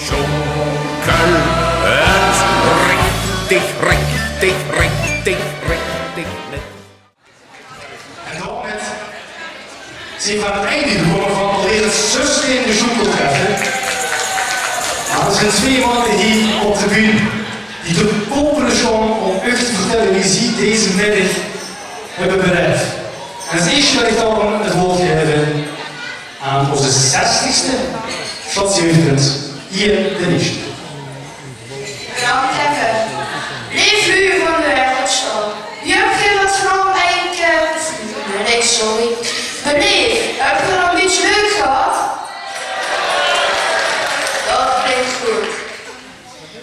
Jonkel en richtig. En dan met zich aan het einde gekomen van alweer het zuster in de Jonkeltreffen. Maar er zijn twee mannen hier op de bühne die de koperen show om u te vertellen wie ze deze middag hebben bereikt. En als eerste wil ik dan het woord geven aan onze 60ste stadsjeugdpunt, hier de Niche. Bedankt even. Lief u van de Hertogstad. Je hebt geen wat van nee, sorry. Beleef, heb je nog een beetje leuk gehad? Dat klinkt goed.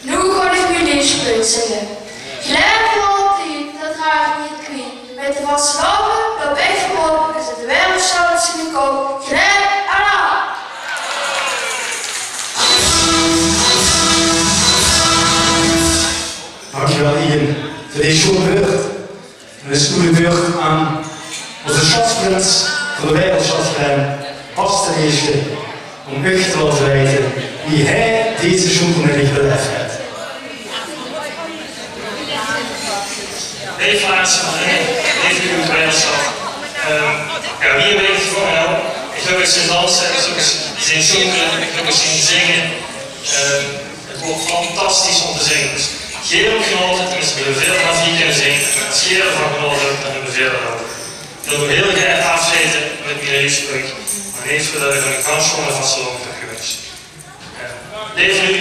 Nu ga ik nu deze punt zingen. Gelijk voor die, dat draag ik niet kwijt. Met de vaste lappen, loop ik voorop, is het de wervelzout in de koop. Gelijk aan! Dankjewel Ian voor deze schoon beurt. En een stoere beurt aan onze schatsprins van de Wereldschatsplein, Bas ten Eerste, om u te laten weten wie hij deze schoenmiddag beleefd heeft. Leven laatste van leven uw wereldschap. Ja, wie een beetje voor jou. Ik heb eens zien dansen, ik heb eens zien zoeken, ik heb eens zien zingen. Het wordt fantastisch om te zingen. Dus Geel genoten, tenminste we hebben veel van 4 kunnen zingen. Het scheren van genoten, dan hebben we veel genoten. Ik wil nog heel graag afsluiten met mijn leefspreuk. Maar even dat ik een kans van de vasteland heb gewenst. Leef nu,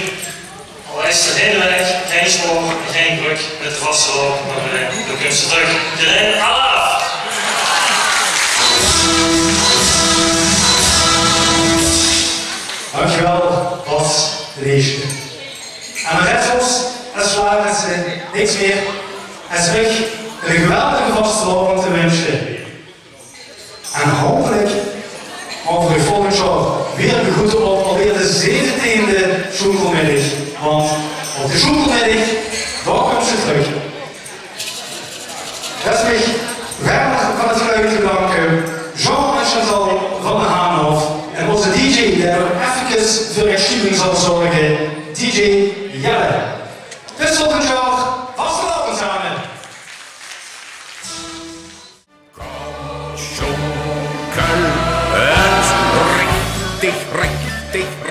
al is er geen weg, geen spoor, geen brug met de vasteland naar beneden. Dan kunnen ze terug. Iedereen, Allah! Dankjewel, Bas de Eerste. En de rest ons, en slagen ze niks meer. En terug een geweldige vastelavond te wensen. En hopelijk mogen we volgend jaar weer begroeten op alweer de 17e Jonkelmiddag. Want op de Jonkelmiddag, daar komt ze terug. Rest mij weinig van het geluid te bedanken. Jean en Chantal van de Haanhof. En onze DJ die er even voor excuus zal zorgen, DJ Jelle. Tot volgend jaar, vastelavond samen. Jonkel en richtig.